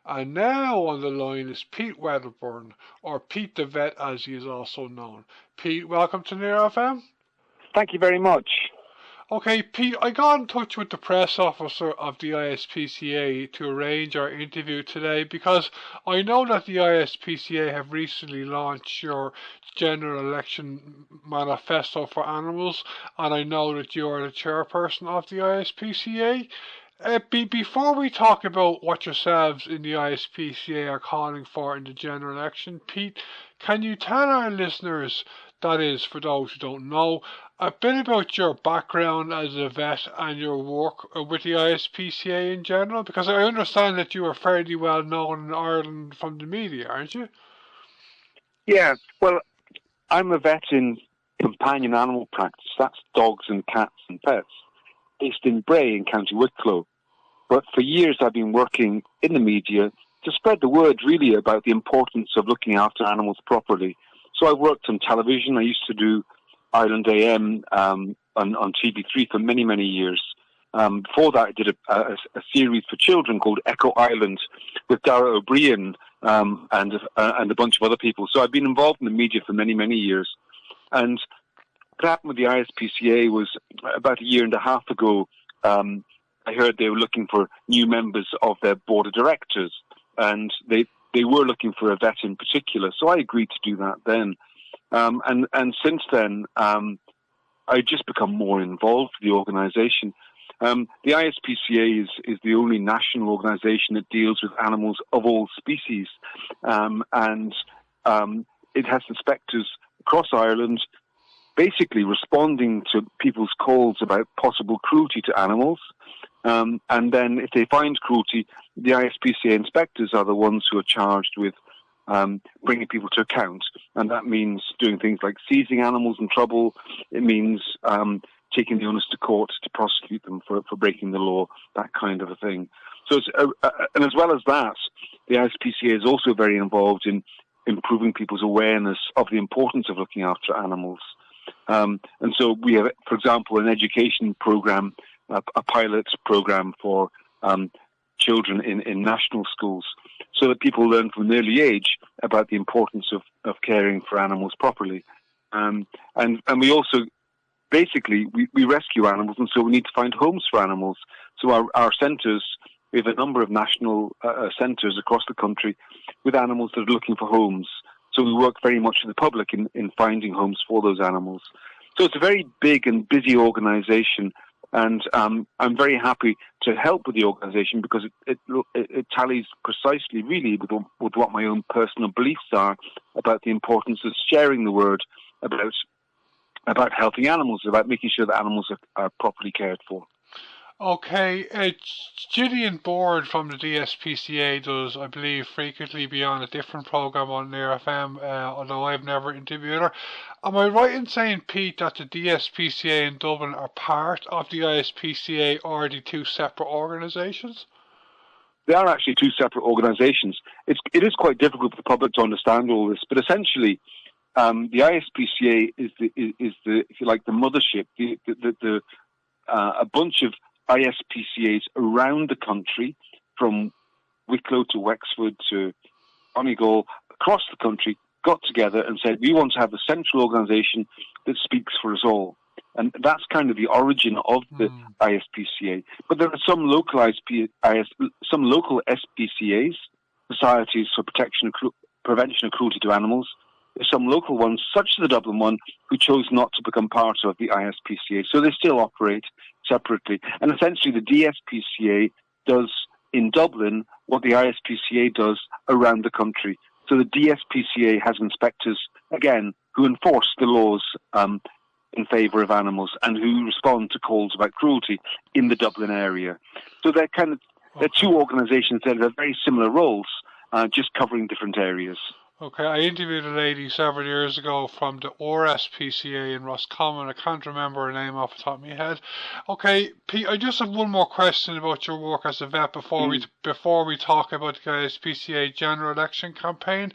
And now on the line is Pete Wedderburn, or Pete the Vet as he is also known. Pete, welcome to Near FM. Thank you very much. Okay, Pete, I got in touch with the press officer of the ISPCA to arrange our interview today because I know that the ISPCA have recently launched your general election manifesto for animals, and I know that you are the chairperson of the ISPCA. Before we talk about what yourselves in the ISPCA are calling for in the general election, Pete, can you tell our listeners, that is, for those who don't know, a bit about your background as a vet and your work with the ISPCA in general? Because I understand that you are fairly well known in Ireland from the media, aren't you? Yeah, well, I'm a vet in companion animal practice. That's dogs and cats and pets, based in Bray in County Wicklow. But for years I've been working in the media to spread the word really about the importance of looking after animals properly. So I worked on television. I used to do Ireland AM on TV3 for many, many years. Before that, I did a series for children called Echo Island with Dara O'Brien and a bunch of other people. So I've been involved in the media for many, many years. And what happened with the ISPCA was about a year and a half ago, I heard they were looking for new members of their board of directors, and they were looking for a vet in particular. So I agreed to do that then. And since then, I've just become more involved with the organisation. The ISPCA is the only national organisation that deals with animals of all species, and it has inspectors across Ireland basically responding to people's calls about possible cruelty to animals. And then if they find cruelty, the ISPCA inspectors are the ones who are charged with bringing people to account. And that means doing things like seizing animals in trouble. It means taking the owners to court to prosecute them for breaking the law, that kind of a thing. So, and as well as that, the ISPCA is also very involved in improving people's awareness of the importance of looking after animals. And so we have, for example, an education program, a pilot program for children in national schools, so that people learn from an early age about the importance of caring for animals properly. And we also, basically, we rescue animals, and so we need to find homes for animals. So our centres, we have a number of national centres across the country with animals that are looking for homes. So we work very much with the public in finding homes for those animals. So it's a very big and busy organisation, and I'm very happy to help with the organisation because it tallies precisely, really, with what my own personal beliefs are about the importance of sharing the word about helping animals, about making sure that animals are properly cared for. Okay, Gillian Board from the DSPCA does, I believe, frequently be on a different programme on Near FM, although I've never interviewed her. Am I right in saying, Pete, that the DSPCA in Dublin are part of the ISPCA, or are they two separate organisations? They are actually two separate organisations. It is quite difficult for the public to understand all this, but essentially, the ISPCA is the if you like, the mothership, a bunch of ISPCAs around the country, from Wicklow to Wexford to Donegal, across the country, got together and said, we want to have a central organisation that speaks for us all. And that's kind of the origin of the ISPCA. But there are some local SPCAs, Societies for Prevention of Cruelty to Animals. There's some local ones, such as the Dublin one, who chose not to become part of the ISPCA. So they still operate separately. And essentially the DSPCA does in Dublin what the ISPCA does around the country. So the DSPCA has inspectors, again, who enforce the laws in favour of animals and who respond to calls about cruelty in the Dublin area. So they're two organisations that have very similar roles, just covering different areas. Okay, I interviewed a lady several years ago from the ISPCA in Roscommon. I can't remember her name off the top of my head. Okay, Pete, I just have one more question about your work as a vet before we talk about the ISPCA general election campaign.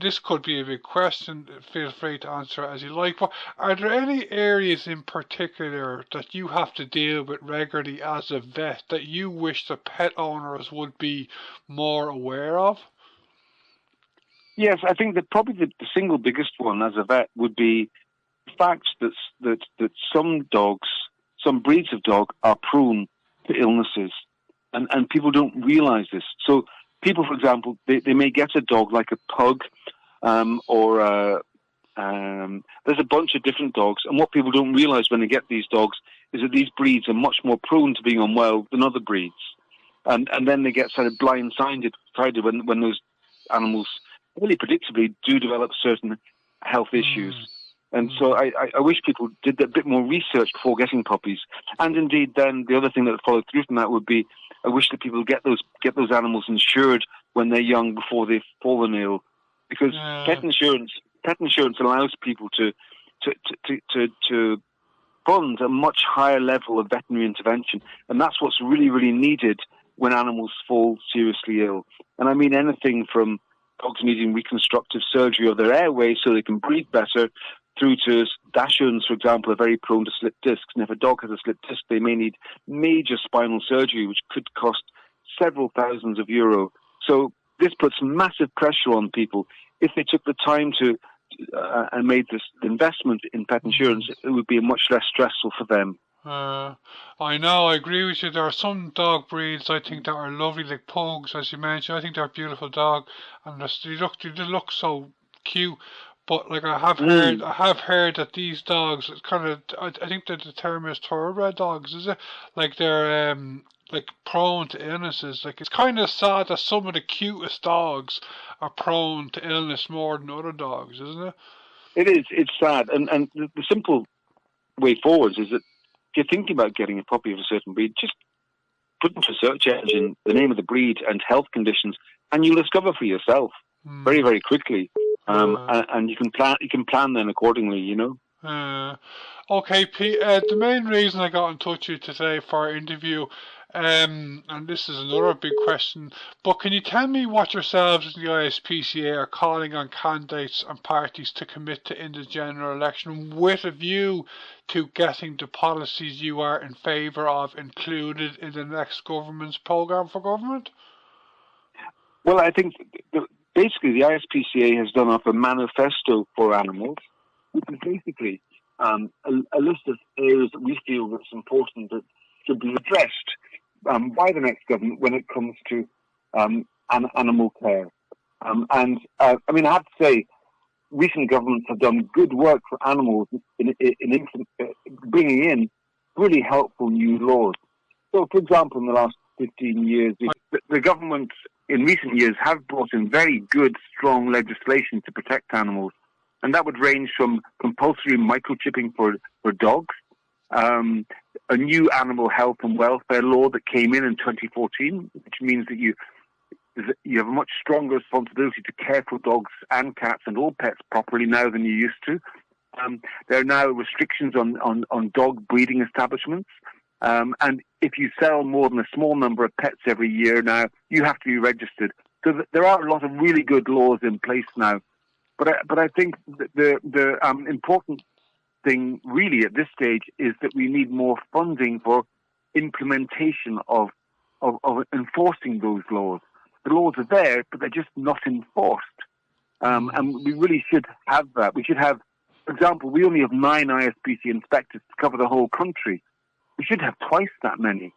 This could be a big question. Feel free to answer it as you like. But are there any areas in particular that you have to deal with regularly as a vet that you wish the pet owners would be more aware of? Yes, I think that probably the single biggest one as a vet would be the fact that some dogs, some breeds of dog, are prone to illnesses, and people don't realise this. So people, for example, they may get a dog like a pug, or there's a bunch of different dogs, and what people don't realise when they get these dogs is that these breeds are much more prone to being unwell than other breeds, and then they get sort of blindsided when those animals really predictably do develop certain health issues. And so I wish people did a bit more research before getting puppies. And indeed, then the other thing that followed through from that would be, I wish that people get those animals insured when they're young before they've fallen ill, because pet insurance allows people to fund a much higher level of veterinary intervention, and that's what's really, really needed when animals fall seriously ill. And I mean anything from dogs needing reconstructive surgery of their airways so they can breathe better, through to dachshunds, for example, are very prone to slip discs. And if a dog has a slip disc, they may need major spinal surgery, which could cost several thousands of euro. So this puts massive pressure on people. If they took the time to and made this investment in pet insurance, it would be much less stressful for them. I know, I agree with you. There are some dog breeds I think that are lovely, like pugs, as you mentioned. I think they're a beautiful dog, and they look so cute. But like I have heard that these dogs, it's kind of, I think that the term is thoroughbred dogs, is it? Like they're like prone to illnesses. Like it's kind of sad that some of the cutest dogs are prone to illness more than other dogs, isn't it? It is. It's sad, and the simple way forwards is that if you're thinking about getting a puppy of a certain breed, just put into a search engine the name of the breed and health conditions, and you'll discover for yourself very, very quickly. And you can plan then accordingly, you know. Okay, Pete. The main reason I got in touch with you today for our interview, and this is another big question, but can you tell me what yourselves in the ISPCA are calling on candidates and parties to commit to in the general election with a view to getting the policies you are in favour of included in the next government's programme for government? Well, I think basically the ISPCA has done up a manifesto for animals, which is basically a list of areas that we feel that's important that should be addressed by the next government when it comes to animal care. I mean, I have to say, recent governments have done good work for animals in bringing in really helpful new laws. So, for example, in the last 15 years, the government in recent years have brought in very good, strong legislation to protect animals. And that would range from compulsory microchipping for dogs, a new animal health and welfare law that came in 2014, which means that you have a much stronger responsibility to care for dogs and cats and all pets properly now than you used to. There are now restrictions on dog breeding establishments. And if you sell more than a small number of pets every year now, you have to be registered. So there are a lot of really good laws in place now. But I think the important thing really at this stage is that we need more funding for implementation of enforcing those laws. The laws are there, but they're just not enforced. And we really should have that. We should have, for example, we only have 9 ISPCA inspectors to cover the whole country. We should have twice that many.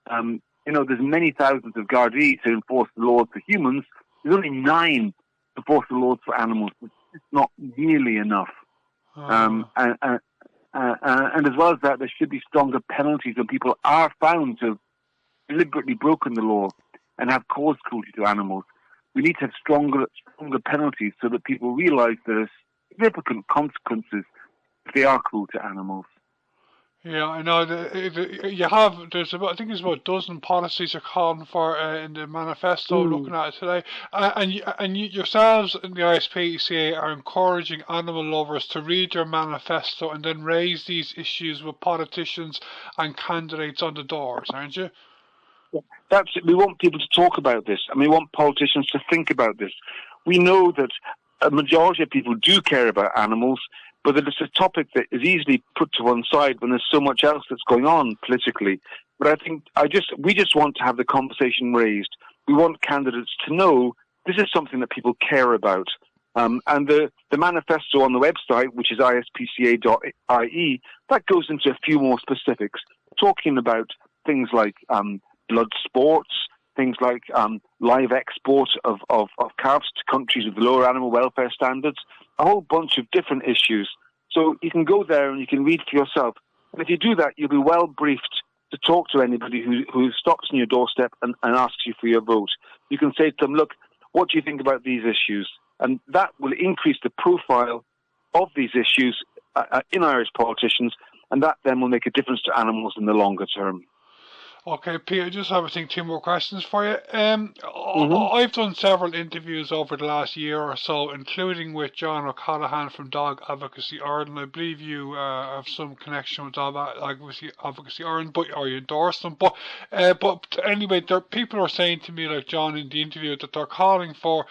There's many thousands of Gardaí to enforce the laws for humans. There's only 9 to enforce the laws for animals. It's not nearly enough. And as well as that, there should be stronger penalties when people are found to have deliberately broken the law and have caused cruelty to animals. We need to have stronger penalties so that people realise there are significant consequences if they are cruel to animals. Yeah, I know. You have there's about I think there's about a dozen policies you're calling for in the manifesto. Mm. Looking at it today, and you yourselves in the ISPCA are encouraging animal lovers to read your manifesto and then raise these issues with politicians and candidates on the doors, aren't you? That's it. We want people to talk about this, and we want politicians to think about this. We know that a majority of people do care about animals, but that it's a topic that is easily put to one side when there's so much else that's going on politically. But I think we just want to have the conversation raised. We want candidates to know this is something that people care about. And the manifesto on the website, which is ispca.ie, that goes into a few more specifics, talking about things like blood sports, things like live export of calves to countries with lower animal welfare standards, a whole bunch of different issues. So you can go there and you can read for yourself. And if you do that, you'll be well briefed to talk to anybody who stops on your doorstep and asks you for your vote. You can say to them, look, what do you think about these issues? And that will increase the profile of these issues in Irish politicians, and that then will make a difference to animals in the longer term. Okay, Pete, I just have, I think, two more questions for you. Mm-hmm. I've done several interviews over the last year or so, including with John O'Callaghan from Dog Advocacy Ireland. I believe you have some connection with Dog Advocacy Ireland, or you endorse them. But anyway, people are saying to me, like John in the interview, that they're calling for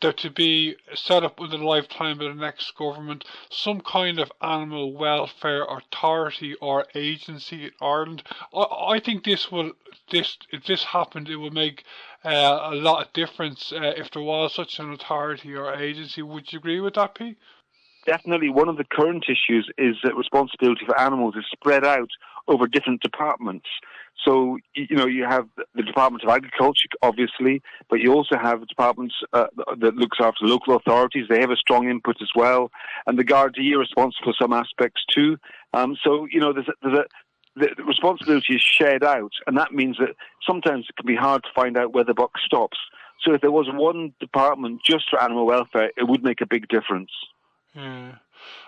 there to be set up in the lifetime of the next government some kind of animal welfare authority or agency in Ireland. I think if this happened, it would make a lot of difference if there was such an authority or agency. Would you agree with that, Pete? Definitely, one of the current issues is that responsibility for animals is spread out over different departments. So, you have the Department of Agriculture, obviously, but you also have departments that looks after local authorities. They have a strong input as well. And the Gardaí are responsible for some aspects too. The responsibility is shared out, and that means that sometimes it can be hard to find out where the buck stops. So if there was one department just for animal welfare, it would make a big difference. Yeah.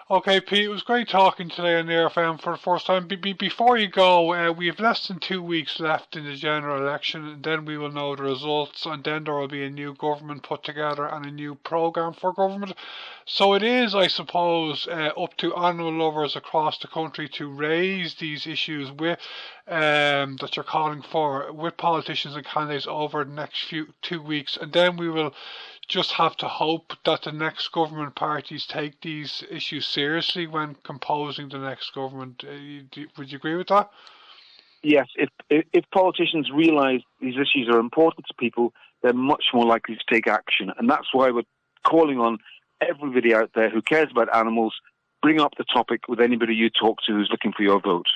Okay, Pete, it was great talking today on the RFM for the first time. Before you go, we have less than 2 weeks left in the general election, and then we will know the results, and then there will be a new government put together and a new programme for government. So it is, I suppose, up to animal lovers across the country to raise these issues with that you're calling for with politicians and candidates over the next 2 weeks, and then we will just have to hope that the next government parties take these issues seriously when composing the next government. Would you agree with that? Yes, if politicians realise these issues are important to people, they're much more likely to take action. And that's why we're calling on everybody out there who cares about animals, bring up the topic with anybody you talk to who's looking for your vote.